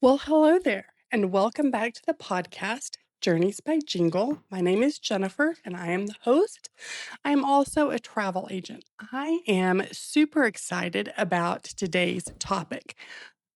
Well, hello there, and welcome back to the podcast, Journeys by Jingle. My name is Jennifer, and I am the host. I am also a travel agent. I am super excited about today's topic.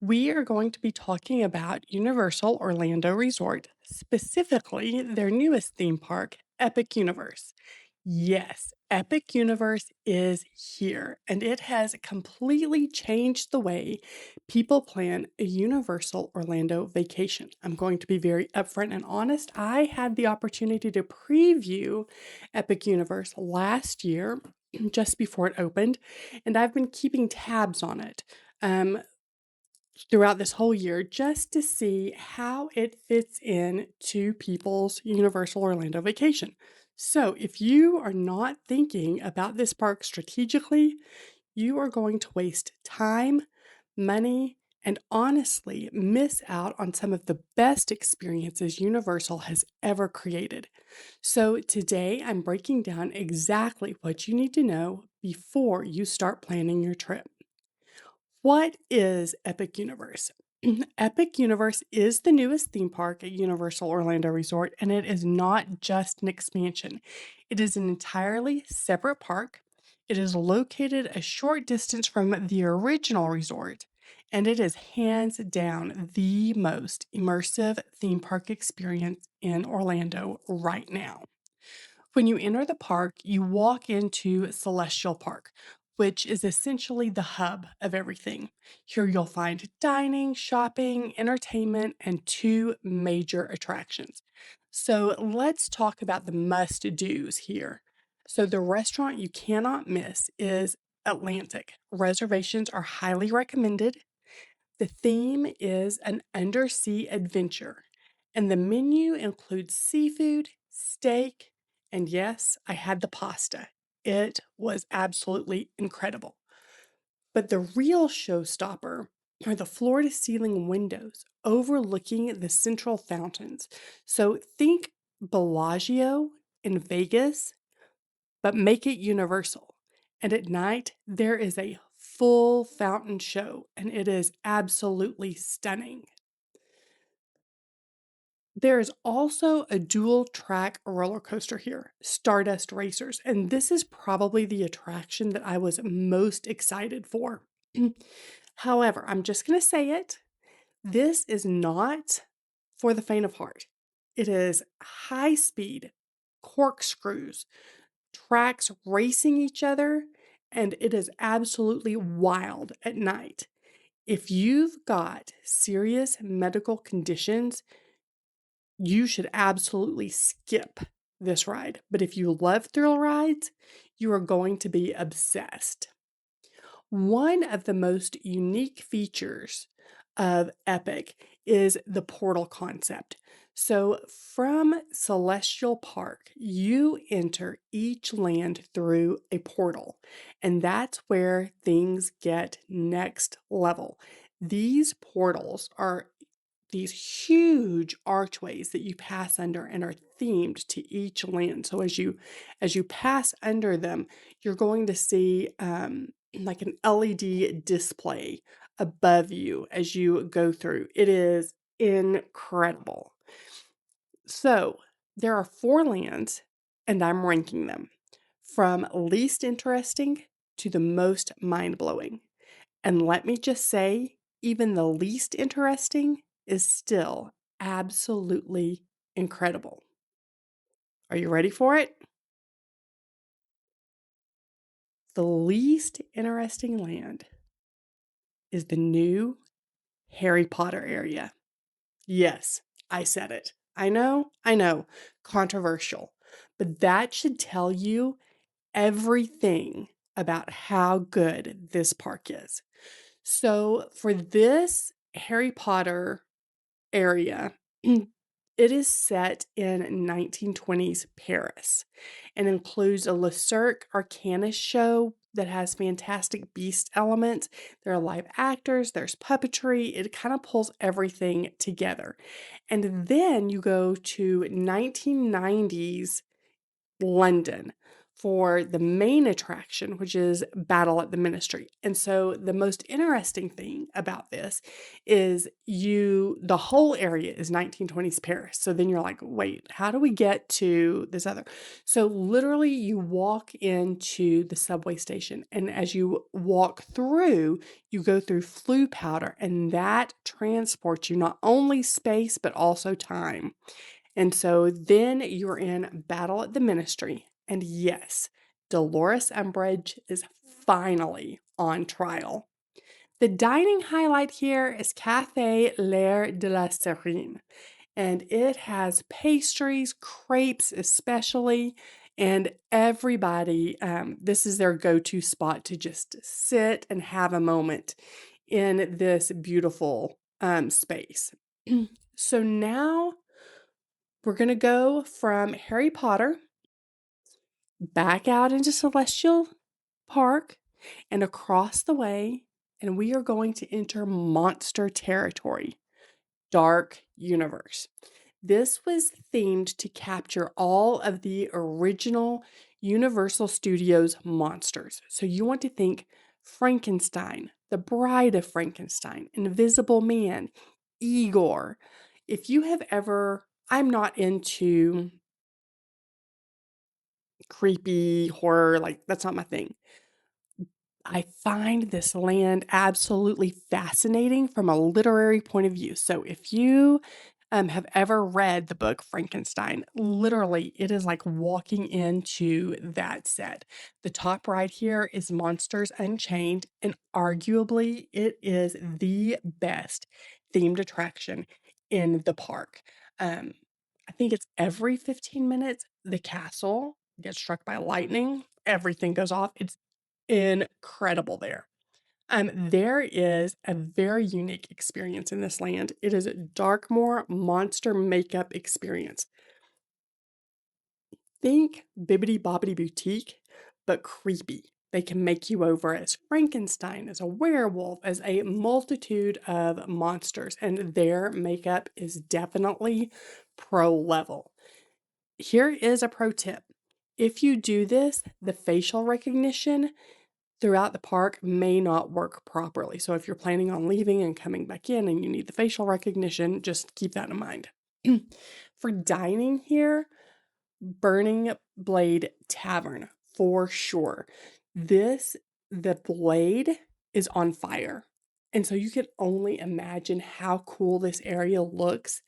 We are going to be talking about Universal Orlando Resort, specifically their newest theme park, Epic Universe. Yes, Epic Universe is here, and it has completely changed the way people plan a Universal Orlando vacation. I'm going to be very upfront and honest. I had the opportunity to preview Epic Universe last year, just before it opened, and I've been keeping tabs on it. Throughout this whole year just to see how it fits in to people's Universal Orlando vacation. So, if you are not thinking about this park strategically, you are going to waste time, money, and honestly miss out on some of the best experiences Universal has ever created. So, today I'm breaking down exactly what you need to know before you start planning your trip. What is Epic Universe? Epic Universe is the newest theme park at Universal Orlando Resort, and it is not just an expansion. It is an entirely separate park. It is located a short distance from the original resort, and it is hands down the most immersive theme park experience in Orlando right now. When you enter the park, you walk into Celestial Park, which is essentially the hub of everything. Here you'll find dining, shopping, entertainment, and two major attractions. So let's talk about the must do's here. So, the restaurant you cannot miss is Atlantic. Reservations are highly recommended. The theme is an undersea adventure, and the menu includes seafood, steak, and yes, I had the pasta. It was absolutely incredible. But the real showstopper are the floor to ceiling windows overlooking the central fountains. So think Bellagio in Vegas, but make it universal. And at night, there is a full fountain show, and it is absolutely stunning. There is also a dual track roller coaster here, Stardust Racers, and this is probably the attraction that I was most excited for. However, I'm just going to say it. This is not for the faint of heart. It is high speed corkscrews, tracks racing each other, and it is absolutely wild at night. If you've got serious medical conditions, you should absolutely skip this ride. But if you love thrill rides, you are going to be obsessed. One of the most unique features of Epic is the portal concept. So, from Celestial Park, you enter each land through a portal, and that's where things get next level. These portals are these huge archways that you pass under and are themed to each land. So as you pass under them, you're going to see like an LED display above you as you go through. It is incredible. So there are four lands, and I'm ranking them from least interesting to the most mind blowing. And let me just say, even the least interesting is still absolutely incredible. Are you ready for it? The least interesting land is the new Harry Potter area. Yes, I said it. I know, controversial, but that should tell you everything about how good this park is. So, for this Harry Potter area, it is set in 1920s Paris and includes a Le Cirque Arcanist show that has fantastic beast elements. There are live actors, there's puppetry. It kind of pulls everything together. And then you go to 1990s London, for the main attraction, which is Battle at the Ministry. And so the most interesting thing about this is the whole area is 1920s Paris. So then you're like, wait, how do we get to this other? So literally you walk into the subway station, and as you walk through, you go through Floo powder, and that transports you not only space but also time. And so then you're in Battle at the Ministry. And yes, Dolores Umbridge is finally on trial. The dining highlight here is Café L'Air de la Serene, and it has pastries, crepes especially, and everybody, this is their go-to spot to just sit and have a moment in this beautiful space. So now we're going to go from Harry Potter back out into Celestial Park and across the way, and we are going to enter monster territory, Dark Universe. This was themed to capture all of the original Universal Studios monsters. So you want to think Frankenstein, the Bride of Frankenstein, Invisible Man, Igor. If you have ever, I'm not into creepy horror, like that's not my thing. I find this land absolutely fascinating from a literary point of view. So if you have ever read the book Frankenstein, literally it is like walking into that set. The top right here is Monsters Unchained, and arguably it is the best themed attraction in the park. Um, I think it's every 15 minutes, the castle gets struck by lightning, everything goes off. It's incredible there. There is a very unique experience in this land. It is a Darkmoor monster makeup experience. Think Bibbidi Bobbidi Boutique, but creepy. They can make you over as Frankenstein, as a werewolf, as a multitude of monsters, and their makeup is definitely pro level. Here is a pro tip. If you do this, the facial recognition throughout the park may not work properly. So if you're planning on leaving and coming back in and you need the facial recognition, just keep that in mind. For dining here, Burning Blade Tavern for sure. The blade is on fire. And so you can only imagine how cool this area looks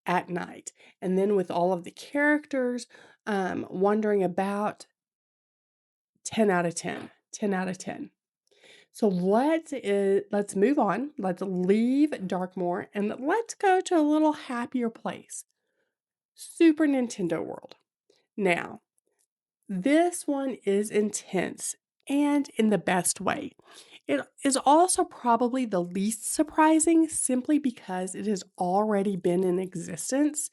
at night. And then with all of the characters wandering about, 10 out of 10. 10 out of 10. So let's move on. Let's leave Darkmoor and let's go to a little happier place. Super Nintendo World. Now, this one is intense and in the best way. It is also probably the least surprising simply because it has already been in existence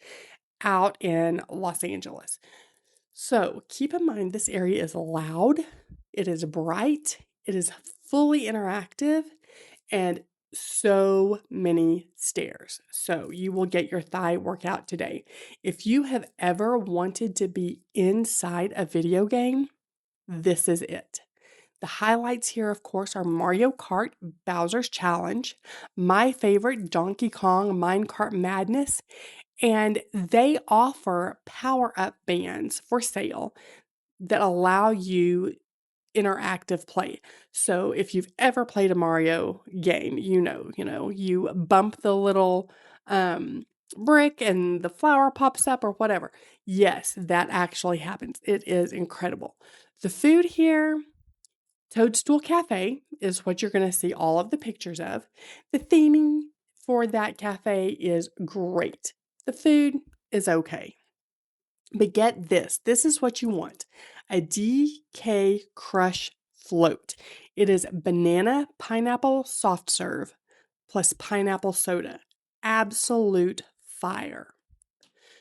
out in Los Angeles. So keep in mind this area is loud, it is bright, it is fully interactive, and so many stairs. So you will get your thigh workout today. If you have ever wanted to be inside a video game, this is it. The highlights here, of course, are Mario Kart Bowser's Challenge, my favorite Donkey Kong Minecart Madness, and they offer power-up bands for sale that allow you interactive play. So if you've ever played a Mario game, you bump the little brick and the flower pops up or whatever. Yes, that actually happens. It is incredible. The food here, Toadstool Cafe is what you're going to see all of the pictures of. The theming for that cafe is great. The food is okay. But get this, this is what you want. A DK Crush float. It is banana pineapple soft serve plus pineapple soda. Absolute fire.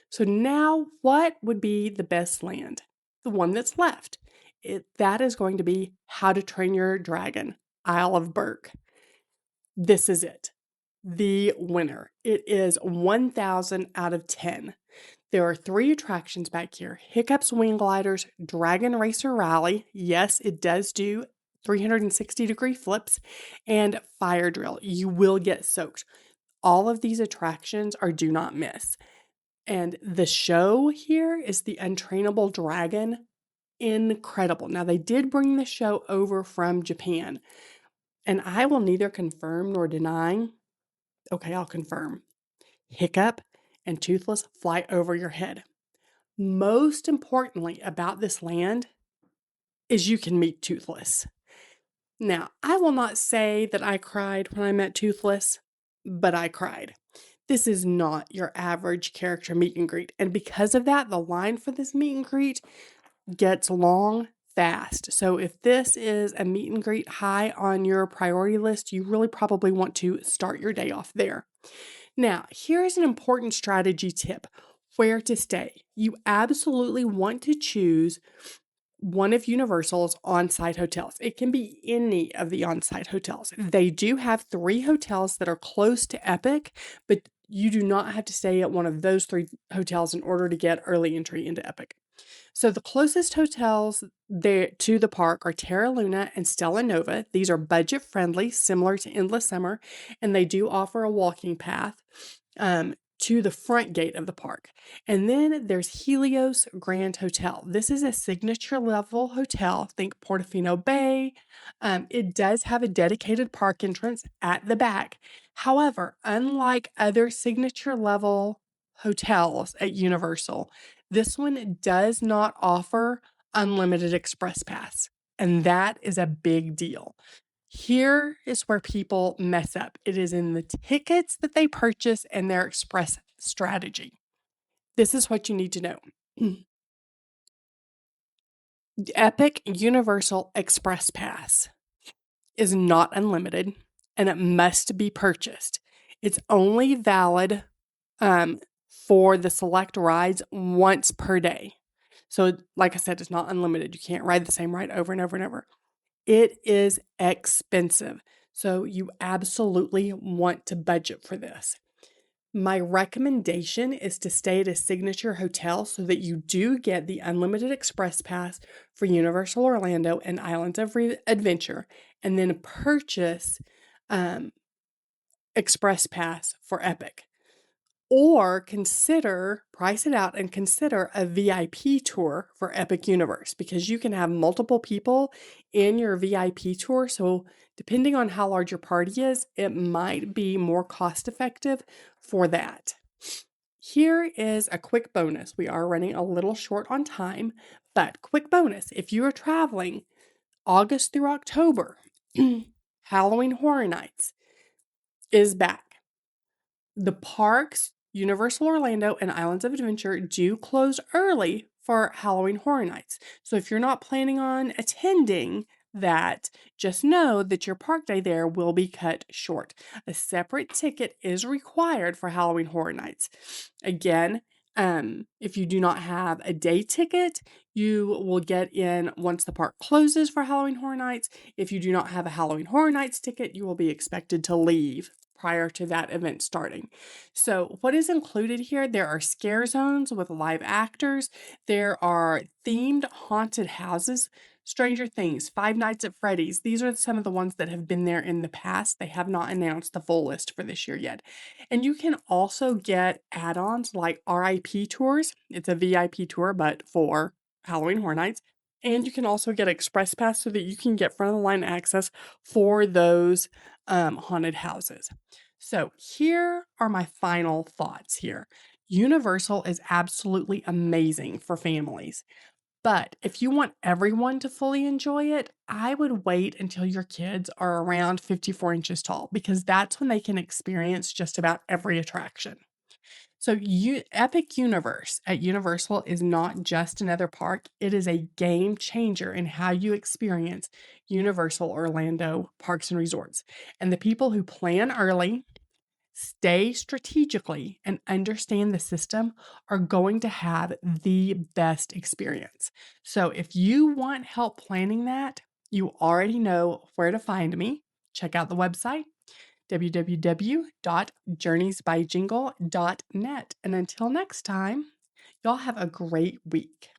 So now what would be the best land? The one that's left. That is going to be How to Train Your Dragon, Isle of Berk. This is it. The winner. It is 1,000 out of 10. There are 3 attractions back here: Hiccup Swing Gliders, Dragon Racer Rally. Yes, it does do 360-degree flips, and Fire Drill. You will get soaked. All of these attractions are do not miss. And the show here is the Untrainable Dragon. Incredible. Now, they did bring the show over from Japan, and I will neither confirm nor deny. Okay, I'll confirm. Hiccup and Toothless fly over your head. Most importantly about this land is you can meet Toothless. Now, I will not say that I cried when I met Toothless, but I cried. This is not your average character meet and greet, and because of that, the line for this meet and greet gets long fast. So if this is a meet and greet high on your priority list, you really probably want to start your day off there. Now, here's an important strategy tip: where to stay. You absolutely want to choose one of Universal's on-site hotels. It can be any of the on-site hotels. They do have 3 hotels that are close to Epic, but you do not have to stay at one of those 3 hotels in order to get early entry into Epic. So the closest hotels there to the park are Terra Luna and Stella Nova. These are budget friendly, similar to Endless Summer, and they do offer a walking path to the front gate of the park. And then there's Helios Grand Hotel. This is a signature level hotel. Think Portofino Bay. It does have a dedicated park entrance at the back. However, unlike other signature level hotels at Universal, this one does not offer unlimited express pass, and that is a big deal. Here is where people mess up. It is in the tickets that they purchase and their express strategy. This is what you need to know. The Epic Universal Express Pass is not unlimited, and it must be purchased. It's only valid for the select rides once per day. So, like I said, it's not unlimited. You can't ride the same ride over and over and over. It is expensive. So, you absolutely want to budget for this. My recommendation is to stay at a signature hotel so that you do get the unlimited express pass for Universal Orlando and Islands of Adventure, and then purchase express pass for Epic. Or price it out and consider a VIP tour for Epic Universe, because you can have multiple people in your VIP tour. So, depending on how large your party is, it might be more cost effective for that. Here is a quick bonus. We are running a little short on time, but quick bonus: if you are traveling August through October, Halloween Horror Nights is back. The parks, Universal Orlando and Islands of Adventure, do close early for Halloween Horror Nights. So if you're not planning on attending that, just know that your park day there will be cut short. A separate ticket is required for Halloween Horror Nights. Again, if you do not have a day ticket, you will get in once the park closes for Halloween Horror Nights. If you do not have a Halloween Horror Nights ticket, you will be expected to leave prior to that event starting. So, what is included here? There are scare zones with live actors. There are themed haunted houses. Stranger Things, Five Nights at Freddy's. These are some of the ones that have been there in the past. They have not announced the full list for this year yet. And you can also get add-ons like RIP tours. It's a VIP tour, but for Halloween Horror Nights. And you can also get Express Pass so that you can get front of the line access for those haunted houses. So here are my final thoughts here. Universal is absolutely amazing for families. But if you want everyone to fully enjoy it, I would wait until your kids are around 54 inches tall, because that's when they can experience just about every attraction. So, Epic Universe at Universal is not just another park, it is a game changer in how you experience Universal Orlando Parks and Resorts. And the people who plan early, stay strategically, and understand the system are going to have the best experience. So, if you want help planning that, you already know where to find me. Check out the website, www.journeysbyjingle.net. And until next time, Y'all have a great week.